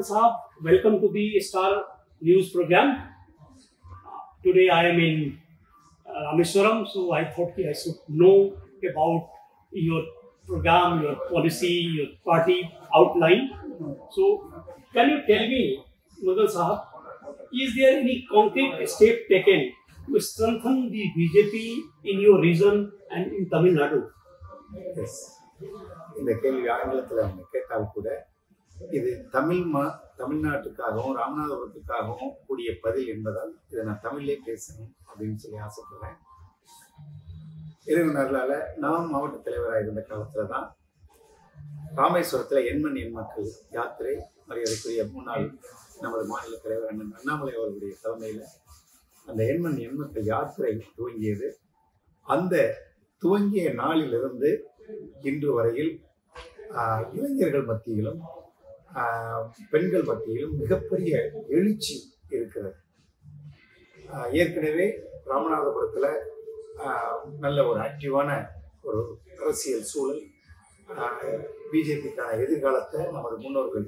Madan Saab, welcome to the Star News program. Today I am in Rameswaram, so I thought I should know about your program, your policy, your party outline. So, can you tell me, Madan Saab, is there any concrete step taken to strengthen the BJP in your region and in Tamil Nadu? Yes. இந்த கேள்வி ஆங்கிலத்தில் அவங்க கேட்டால் கூட இது தமிழ்நாட்டுக்காகவும் ராமநாதபுரத்துக்காகவும் கூடிய பதில் என்பதால் இதை நான் தமிழ்லே பேசணும் அப்படின்னு சொல்லி ஆசைப்படுறேன். இறைவனர்களால் நான் மாவட்ட தலைவராக இருந்த காலத்தில் தான் ராமேஸ்வரத்தில் எண்மண் எண் மக்கள் யாத்திரை மரியாதைக்குரிய முன்னாள் நமது மாநில தலைவர் அண்ணன் அண்ணாமலை அவர்களுடைய தலைமையில் அந்த எண்மண் எண் மக்கள் யாத்திரை துவங்கியது. அந்த துவங்கிய நாளிலிருந்து இன்று வரையில் இளைஞர்கள் மத்தியிலும் பெண்கள் மத்தியிலும் மிகப்பெரிய எழுச்சி இருக்கிறது. ஏற்கனவே ராமநாதபுரத்தில் நல்ல ஒரு ஆக்டிவான ஒரு அரசியல் சூழல், பிஜேபிக்கான எதிர்காலத்தை நமது முன்னோர்கள்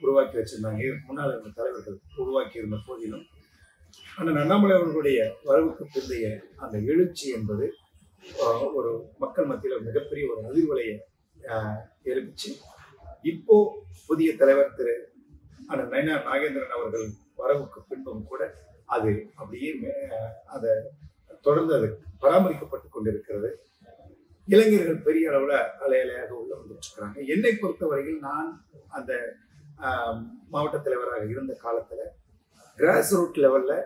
உருவாக்கி வச்சிருந்தாங்க, முன்னாள் இருந்த தலைவர்கள் உருவாக்கி இருந்த போதிலும் அண்ணன் அண்ணாமலை அவர்களுடைய வரவுக்கு பிந்தைய அந்த எழுச்சி என்பது ஒரு மக்கள் மத்தியில் மிகப்பெரிய ஒரு அதிர்வலையை எழுப்பிச்சு. இப்போ புதிய தலைவர் திரு அண்ணன் நயினார் நாகேந்திரன் அவர்கள் வரவுக்கு பின்பும் கூட அது அப்படியே அதை தொடர்ந்து அது பராமரிக்கப்பட்டு கொண்டிருக்கிறது. இளைஞர்கள் பெரிய அளவில் அலையலையாக உள்ள வந்துட்டுருக்கிறாங்க. என்னை பொறுத்தவரையில் நான் அந்த மாவட்ட தலைவராக இருந்த காலத்தில் கிராஸ் ரூட் லெவலில்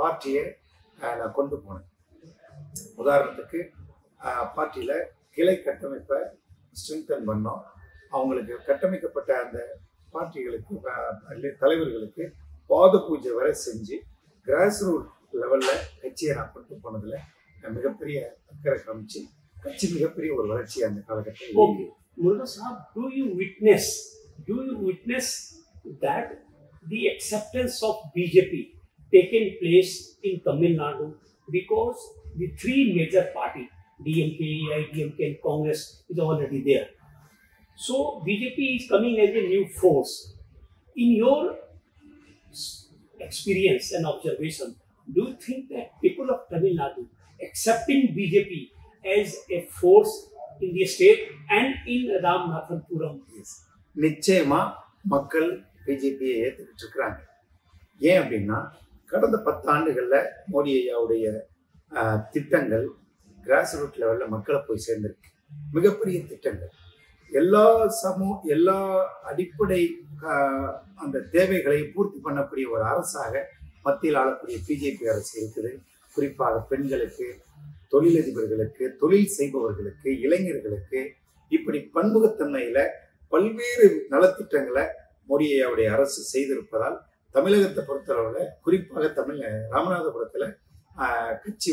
பார்ட்டியை நான் கொண்டு போனேன். உதாரணத்துக்கு பார்ட்டியில் கிளை கட்டமைப்பை ஸ்ட்ரெங்தன் பண்ணோம். அவங்களுக்கு கட்டமைக்கப்பட்ட அந்த பார்ட்டிகளுக்கு தலைவர்களுக்கு பாத பூஜை வரை செஞ்சு கிராஸ் ரூட் லெவலில் கட்சியை நான் கொண்டு போனதில் மிகப்பெரிய அக்கறை காமிச்சு கட்சி மிகப்பெரிய ஒரு வளர்ச்சி அந்த காலகட்டத்தில். Do you witness that the acceptance of BJP taken place in Tamil Nadu, because the three major parties, DMK, AIDMK and Congress, is already there. So BJP is coming as a new force. In your experience and observation, do you think that people of Tamil Nadu accepting BJP as a force in the state and in Ramanathapuram? Yes. நிச்சயமா மக்கள் பிஜேபியை ஏற்றுக்கிட்டு இருக்கிறாங்க. ஏன் அப்படின்னா கடந்த 10 ஆண்டுகளில் மோடி ஐயாவுடைய திட்டங்கள் கிராஸ் ரூட் லெவலில் மக்களை போய் சேர்ந்திருக்கு. மிகப்பெரிய திட்டங்கள், எல்லா அடிப்படை அந்த தேவைகளை பூர்த்தி பண்ணக்கூடிய ஒரு அரசாக மத்தியில் ஆளக்கூடிய பிஜேபி அரசு இருக்குது. குறிப்பாக பெண்களுக்கு, தொழிலதிபர்களுக்கு, தொழில் செய்பவர்களுக்கு, இளைஞர்களுக்கு இப்படி பன்முகத்தன்மையில் பல்வேறு நலத்திட்டங்களை மோடி ஐயாவுடைய அரசு செய்திருப்பதால் தமிழகத்தை பொறுத்தளவில் குறிப்பாக ராமநாதபுரத்தில் கட்சி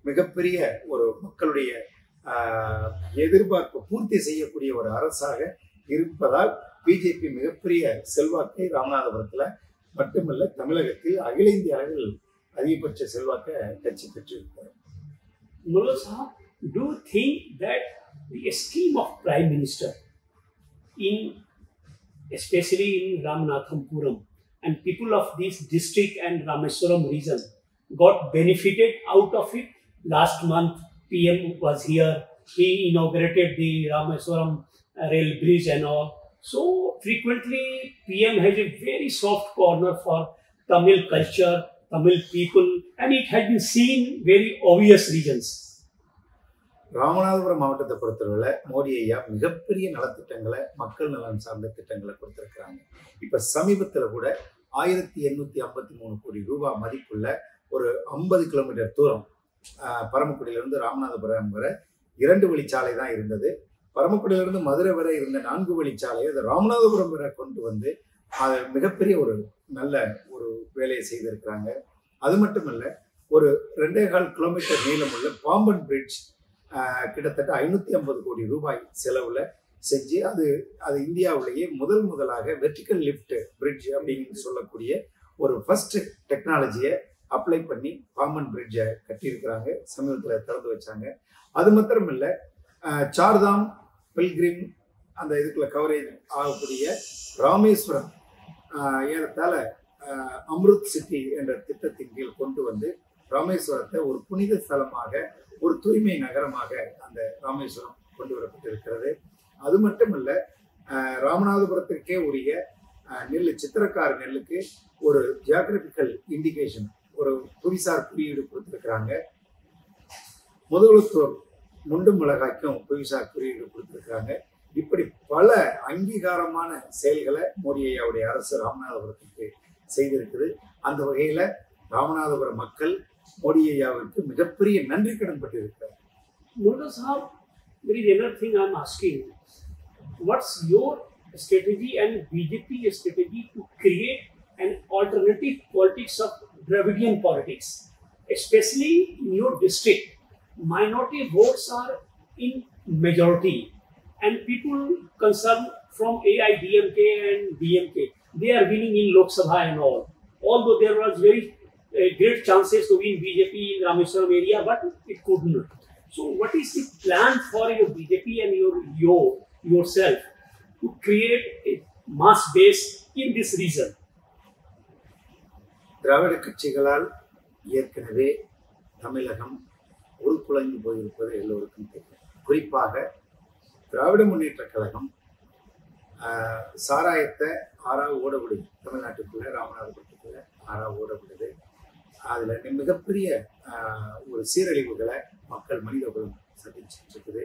மிகப்பெரிய ஒரு மக்களுடைய எதிர்பார்ப்பு பூர்த்தி செய்யக்கூடிய ஒரு அரசாக இருப்பதால் பிஜேபி மிகப்பெரிய செல்வாக்கை ராமநாதபுரத்தில் மட்டுமல்ல தமிழகத்தில் அகில இந்திய அளவில் அதிகபட்ச செல்வாக்கை கட்சி பெற்றிருக்கிறது. Do you think that the scheme of Prime Minister especially in Ramanathapuram and people of this district and Rameswaram region got benefited out of it? Last month PM was here, he inaugurated the Rameswaram rail bridge and all. So frequently PM has a very soft corner for Tamil culture, Tamil people, and it has been seen very obvious reasons. Ramanathapuram மாவட்டத்தை பொறுத்தவரையில் மோடி ஐயா மிகப்பெரிய நலத்திட்டங்களை, மக்கள் நலன் சார்ந்த திட்டங்களை கொடுத்துருக்குறாங்க. இப்போ சமீபத்தில் கூட 1853 கோடி ரூபாய் மதிப்புள்ள ஒரு 50 கிலோமீட்டர் தூரம் பரமக்குடியிலிருந்து ராமநாதபுரம் வரை 2 வழிச்சாலை தான் இருந்தது. பரமக்குடியிலிருந்து மதுரை வரை இருந்த 4 வழிச்சாலையை அது ராமநாதபுரம் வரை கொண்டு வந்து அது மிகப்பெரிய ஒரு நல்ல ஒரு வேலையை செய்திருக்கிறாங்க. அது மட்டும் இல்லை, ஒரு 2.25 கிலோமீட்டர் நீளமுள்ள பாம்பன் பிரிட்ஜ் கிட்டத்தட்ட 550 கோடி ரூபாய் செலவில் செஞ்சு அது இந்தியாவிலேயே முதலாக வெர்டிக்கல் லிஃப்ட் பிரிட்ஜ் அப்படின்னு சொல்லக்கூடிய ஒரு ஃபர்ஸ்ட் டெக்னாலஜியை அப்ளை பண்ணி பாம்பன் பிரிட்ஜை கட்டியிருக்கிறாங்க. சமீபத்தில் திறந்து வச்சாங்க. அது மாத்திரம் இல்லை, சார்தாம் பில்கிரிம் அந்த இதுக்குள்ள கவரேஜ் ஆகக்கூடிய ராமேஸ்வரம் ஏறத்தாழ அம்ருத் சிட்டி என்ற திட்டத்தின் கீழ் கொண்டு வந்து ராமேஸ்வரத்தை ஒரு புனித ஸ்தலமாக, ஒரு தூய்மை நகரமாக அந்த ராமேஸ்வரம் கொண்டு வரப்பட்டிருக்கிறது. அது மட்டுமல்ல, ராமநாதபுரத்திற்கே உரிய நெல், சித்திரக்கார நெல்லுக்கு ஒரு ஜியாகிரபிக்கல் இண்டிகேஷன், ஒரு புவிசார் குறியீடு கொடுத்திருக்கிறாங்க. முதலுத்தூர் முண்டு மிளகாய்க்கும் புவிசார் குறியீடு கொடுத்திருக்கிறாங்க. இப்படி பல அங்கீகாரமான செயல்களை மோடி ஐயாவுடைய அரசு ராமநாதபுரத்துக்கு செய்திருக்குது. அந்த வகையில ராமநாதபுரம் மக்கள் மோடி ஐயாவிற்கு மிகப்பெரிய நன்றி கடன் பட்டிருக்கிறார். Murga Sahab, there is another thing I am asking. What's your strategy and BJP strategy to create an alternative politics of Dravidian politics, especially in your district? Minority votes are in majority, and people concerned from AIDMK and DMK, they are winning in Lok Sabha and all. Although there was very great chances to win BJP in Rameswaram area, but it could not. So, what is the plan for your BJP and yourself to create a mass base in this region? திராவிட கட்சிகளால் ஏற்கனவே தமிழகம் உருக்குலைந்து போயிருப்பது எல்லோருக்கும் தெரியும். குறிப்பாக திராவிட முன்னேற்ற கழகம் சாராயத்தை ஆறா ஓட விடுது. தமிழ்நாட்டுக்குள்ள, ராமநாதபுரத்துக்குள்ள ஆறா ஓட விடுது. அதில் மிகப்பெரிய ஒரு சீரழிவுகளை மக்கள், மனிதர்களும் சந்திச்சுட்டு இருக்குது.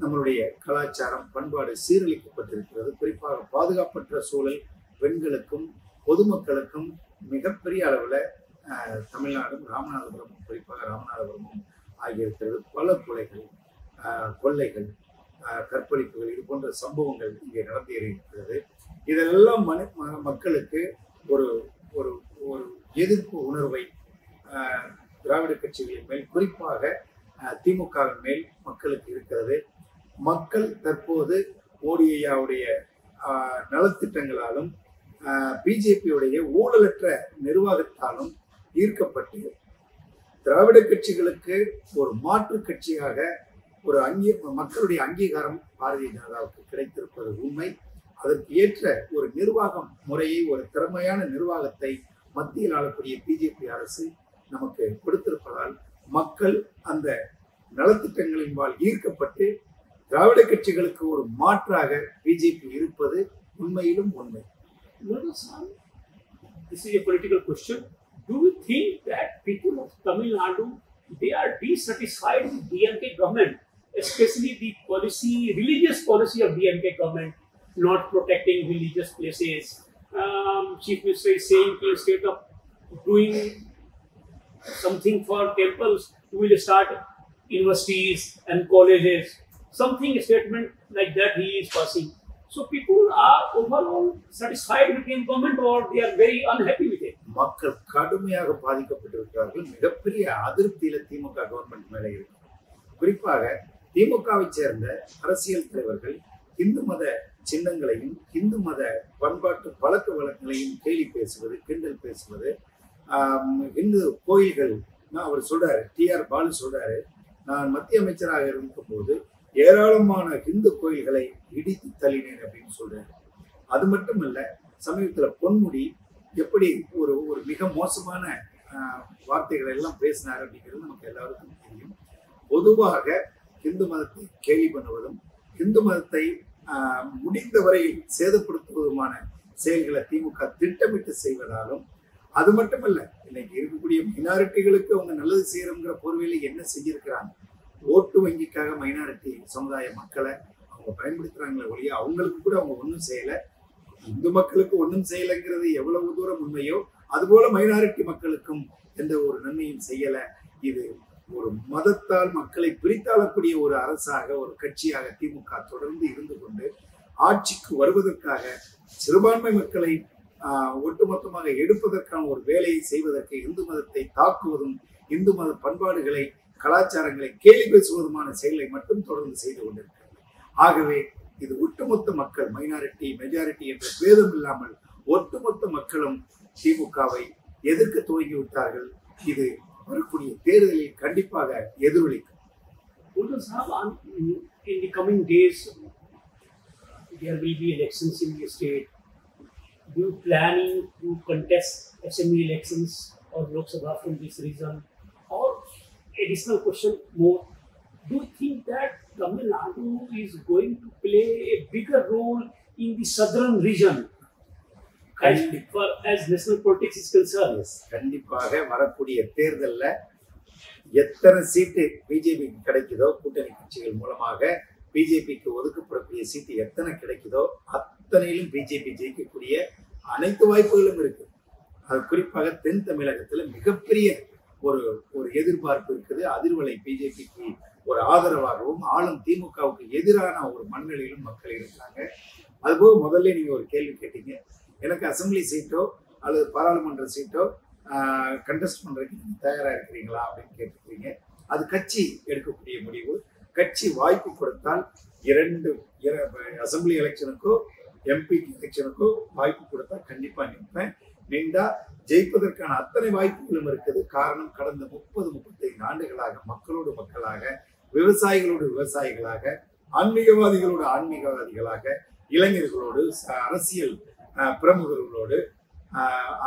நம்மளுடைய கலாச்சாரம், பண்பாடு சீரழிக்கப்பட்டிருக்கிறது. குறிப்பாக பாதுகாப்பற்ற சூழல் பெண்களுக்கும் பொதுமக்களுக்கும் மிகப்பெரிய அளவில் தமிழ்நாடும் ராமநாதபுரமும், குறிப்பாக ராமநாதபுரமும் ஆகியிருக்கிறது. பல கொலைகள், கொள்ளைகள், கற்பழிப்புகள், இது போன்ற சம்பவங்கள் இங்கே நடந்தேறியிருக்கிறது. இதெல்லாம் மக்களுக்கு ஒரு ஒரு ஒரு எதிர்ப்பு உணர்வை திராவிட கட்சிகளின் மேல், குறிப்பாக திமுகவின் மேல் மக்களுக்கு இருக்கிறது. மக்கள் தற்போது மோடி ஐயாவுடைய நலத்திட்டங்களாலும் பிஜேபியுடைய ஊழலற்ற நிர்வாகத்தாலும் ஈர்க்கப்பட்டு திராவிட கட்சிகளுக்கு ஒரு மாற்று கட்சியாக ஒரு மக்களுடைய அங்கீகாரம் பாரதிய ஜனதாவுக்கு கிடைத்திருப்பது உண்மை. அதற்கு ஏற்ற ஒரு நிர்வாகம் முறையை, ஒரு திறமையான நிர்வாகத்தை மத்தியில் ஆளக்கூடிய பிஜேபி அரசு நமக்கு கொடுத்திருப்பதால் மக்கள் அந்த நலத்திட்டங்களின்பால் ஈர்க்கப்பட்டு திராவிட கட்சிகளுக்கு ஒரு மாற்றாக பிஜேபி இருப்பது உண்மையிலும் உண்மை. This is a political question. Do you think that people of Tamil Nadu, they are dissatisfied with DMK government, especially the policy, religious policy of DMK government, not protecting religious places? Chief Minister is saying instead of doing something for temples, we will start universities and colleges. Something statement like that he is passing. So people are overall satisfied with the government, or they are very unhappy with it? மக்கள் கடுமையாக பாதிக்கப்பட்டிருக்கிறார்கள். மிகப்பெரிய அதிருப்தியில திமுக government மேலே இருக்கு. குறிப்பாக திமுகவை சேர்ந்த அரசியல் தலைவர்கள் இந்து மத சின்னங்களையும் இந்து மத பண்பாட்டு பழக்க வழக்கங்களையும் கேலி பேசுவது, கிண்டல் பேசுவது, இந்து கோயில்கள், அவர் சொல்றாரு, TR பாலு சொல்றாரு, நான் மத்திய அமைச்சராக இருக்கும்போது ஏராளமான இந்து கோயில்களை இடித்து தள்ளினேன் அப்படின்னு சொல்றாரு. அது மட்டுமல்ல, சமீபத்தில் பொன்முடி எப்படி ஒரு ஒரு மிக மோசமான வார்த்தைகளை எல்லாம் பேசினார் அப்படிங்கிறது நமக்கு எல்லாருக்கும் தெரியும். பொதுவாக இந்து மதத்தை கேலி பண்ணுவதும் இந்து மதத்தை முடிந்தவரை சேதப்படுத்துவதுமான செயல்களை திமுக திட்டமிட்டு செய்வதாலும், அது மட்டுமல்ல, இன்னைக்கு இருக்கக்கூடிய மைனாரிட்டிகளுக்கு அவங்க நல்லது செய்யறோங்கிற பொறுவையில் என்ன செஞ்சிருக்கிறாங்க, ஓட்டு வங்கிக்காக மைனாரிட்டி சமுதாய மக்களை அவங்க பயன்படுத்துறாங்களே ஒழிய அவங்களுக்கு கூட அவங்க ஒன்றும் செய்யலை. இந்து மக்களுக்கு ஒன்றும் செய்யலைங்கிறது எவ்வளவு தூரம் உண்மையோ அதுபோல மைனாரிட்டி மக்களுக்கும் எந்த ஒரு நன்மையும் செய்யலை. இது ஒரு மதத்தால் மக்களை பிரித்தாளக்கூடிய ஒரு அரசாக, ஒரு கட்சியாக திமுக தொடர்ந்து இருந்து கொண்டு ஆட்சிக்கு வருவதற்காக சிறுபான்மை மக்களை ஒட்டுமொத்தமாக எடுப்பதற்கான ஒரு வேலையை செய்வதற்கு இந்து மதத்தை தாக்குவதும் இந்து மத பண்பாடுகளை, கலாச்சாரங்களை கேலி பேசுவதுமான செயலை மட்டும் தொடர்ந்து செய்து கொண்டிருக்கிறது. ஆகவே இது ஒட்டுமொத்த மக்கள், மைனாரிட்டி மெஜாரிட்டி என்ற பேதம் இல்லாமல் ஒட்டுமொத்த மக்களும் திமுகவை எதிர்க்க துவங்கிவிட்டார்கள். இது வரக்கூடிய தேர்தலில் கண்டிப்பாக எதிரொலிக்கும். In the coming days, there will be elections in the state. do you planning to contest assembly elections or Lok Sabha from this region? Or additional question more, do you think that Tamil Nadu is going to play a bigger role in the southern region as far as national politics is concerned? Yes, கண்டிப்பாக வரக்கூடிய தேர்தல்ல எத்தனை சீட்டு பிஜேபிக்கு கிடைக்குதோ, கூட்டணி கட்சிகள் மூலமாக பிஜேபிக்கு ஒதுக்கப்படக்கூடிய சீட்டு எத்தனை கிடைக்குதோ அத்தனையிலும் பிஜேபி ஜெயிக்கக்கூடிய அனைத்து வாய்ப்புகளும் இருக்கு. அது குறிப்பாக தென் தமிழகத்துல மிகப்பெரிய ஒரு ஒரு எதிர்பார்ப்பு இருக்குது. அதிர்வலை பிஜேபிக்கு ஒரு ஆதரவாகவும் ஆளும் திமுகவுக்கு எதிரான ஒரு மனநிலையிலும் மக்கள் இருக்கிறாங்க. அதுபோக முதல்ல நீங்க ஒரு கேள்வி கேட்டீங்க, எனக்கு அசம்பிளி சீட்டோ அல்லது பாராளுமன்ற சீட்டோ கண்டெஸ்ட் பண்றதுக்கு நீங்க தயாரா இருக்கிறீங்களா அப்படின்னு கேட்டுக்கிறீங்க. அது கட்சி எடுக்கக்கூடிய முடிவு. கட்சி வாய்ப்பு கொடுத்தால் இரண்டு அசம்பிளி எலெக்ஷனுக்கோ எம்பி எலெக்ஷனுக்கோ வாய்ப்பு கொடுத்தா கண்டிப்பா நிற்பேன். நின்றா ஜெயிப்பதற்கான அத்தனை வாய்ப்புகளும் இருக்குது. காரணம், கடந்த 30-35 ஆண்டுகளாக மக்களோடு மக்களாக, விவசாயிகளோடு விவசாயிகளாக, ஆன்மீகவாதிகளோடு ஆன்மீகவாதிகளாக, இளைஞர்களோடு, அரசியல் பிரமுகர்களோடு,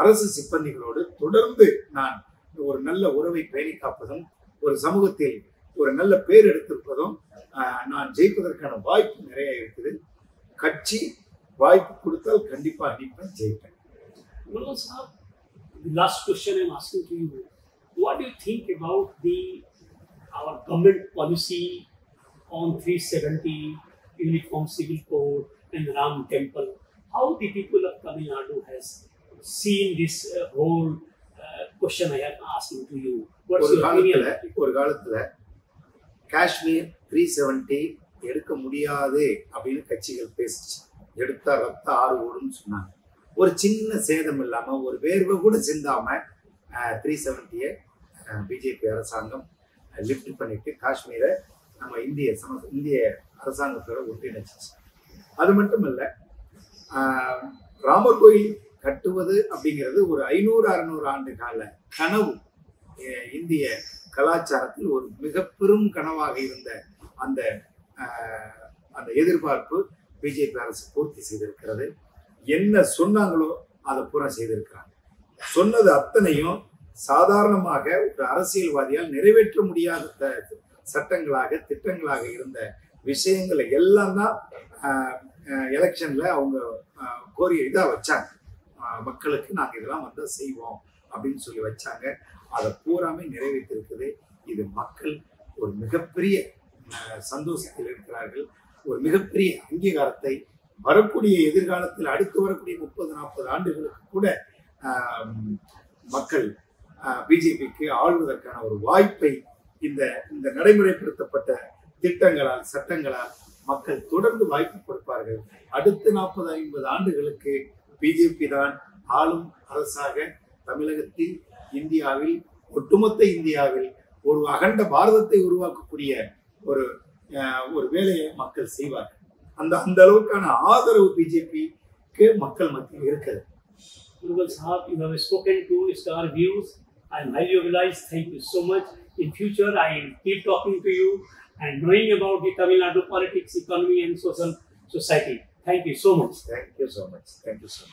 அரசு சிப்பந்திகளோடு தொடர்ந்து நான் ஒரு நல்ல உறவை பேணி காப்பதும், ஒரு சமூகத்தில் ஒரு நல்ல பேர் எடுத்திருப்பதும், நான் ஜெயிப்பதற்கான வாய்ப்பு நிறைய இருக்குது. கட்சி வாய்ப்பு கொடுத்தால் கண்டிப்பா நிற்பேன், ஜெயிப்பேன். Mullah Sahab, the last question I'm asking to you, what do you think about our government policy on 370 Uniform Civil Code and Ram Temple? How the people of Tamil Nadu has seen this whole question I am asking to you? What's your opinion? ஒரு காலத்துல காஷ்மீர் 370 எடுக்க முடியாது அப்படின்னு கட்சிகள் பேசிச்சு. எடுத்தா ரத்த ஆறு ஓடுன்னு சொன்னாங்க. ஒரு சின்ன சேதம் இல்லாம, ஒரு வேர்வை கூட சிந்தாம 370 பிஜேபி அரசாங்கம் லிஃப்ட் பண்ணிட்டு காஷ்மீரை நம்ம இந்திய அரசாங்கத்தோட ஒன்றிணைச்சிச்சு. அது மட்டும் இல்ல, ராமர் கோயில் கட்டுவது அப்படிங்கிறது ஒரு 500-600 ஆண்டு கால கனவு. இந்திய கலாச்சாரத்தில் ஒரு மிக பெரும் கனவாக இருந்த அந்த எதிர்பார்ப்பு பிஜேபி அரசு பூர்த்தி செய்திருக்கிறது. என்ன சொன்னாங்களோ அதை பூரா செய்திருக்கிறாங்க. சொன்னது அத்தனையும் சாதாரணமாக ஒரு அரசியல்வாதியால் நிறைவேற்ற முடியாத சட்டங்களாக, திட்டங்களாக இருந்த விஷயங்களை எல்லாம் தான் எலெக்ஷன்ல அவங்க கோரிய இதா வச்சாங்க. மக்களுக்கு நாங்கள் இதெல்லாம் வந்து செய்வோம் அப்படின்னு சொல்லி வச்சாங்க. அதை பூராமே நிறைவேற்றிருக்குது. இது மக்கள் ஒரு மிகப்பெரிய சந்தோஷத்தில் இருக்கிறார்கள். ஒரு மிகப்பெரிய அங்கீகாரத்தை வரக்கூடிய எதிர்காலத்தில் அடுத்து வரக்கூடிய 30-40 ஆண்டுகளுக்கு கூட மக்கள் பிஜேபிக்கு ஆளுவதற்கான ஒரு வாய்ப்பை இந்த நடைமுறைப்படுத்தப்பட்ட திட்டங்களால், சட்டங்களால் மக்கள் தொடர்ந்து வாய்ப்பு கொடுப்பார்கள். அடுத்த 40-50 ஆண்டுகளுக்கு பிஜேபி தான் ஆளும் அரசாக தமிழகத்தில், இந்தியாவில், ஒட்டுமொத்த இந்தியாவில் ஒரு அகண்ட பாரதத்தை உருவாக்கக்கூடிய ஒரு வேலையை மக்கள் செய்வார்கள். அந்த அளவுக்கான ஆதரவு பிஜேபிக்கு மக்கள் மத்தியில் இருக்கிறது. Mullah Sahab, you have spoken to Star Views. I am highly obliged. Thank you so much. In future, I will keep talking to you and knowing about the Tamil Nadu politics, economy, and social society. Thank you so much. Thank you so much. Thank you so much.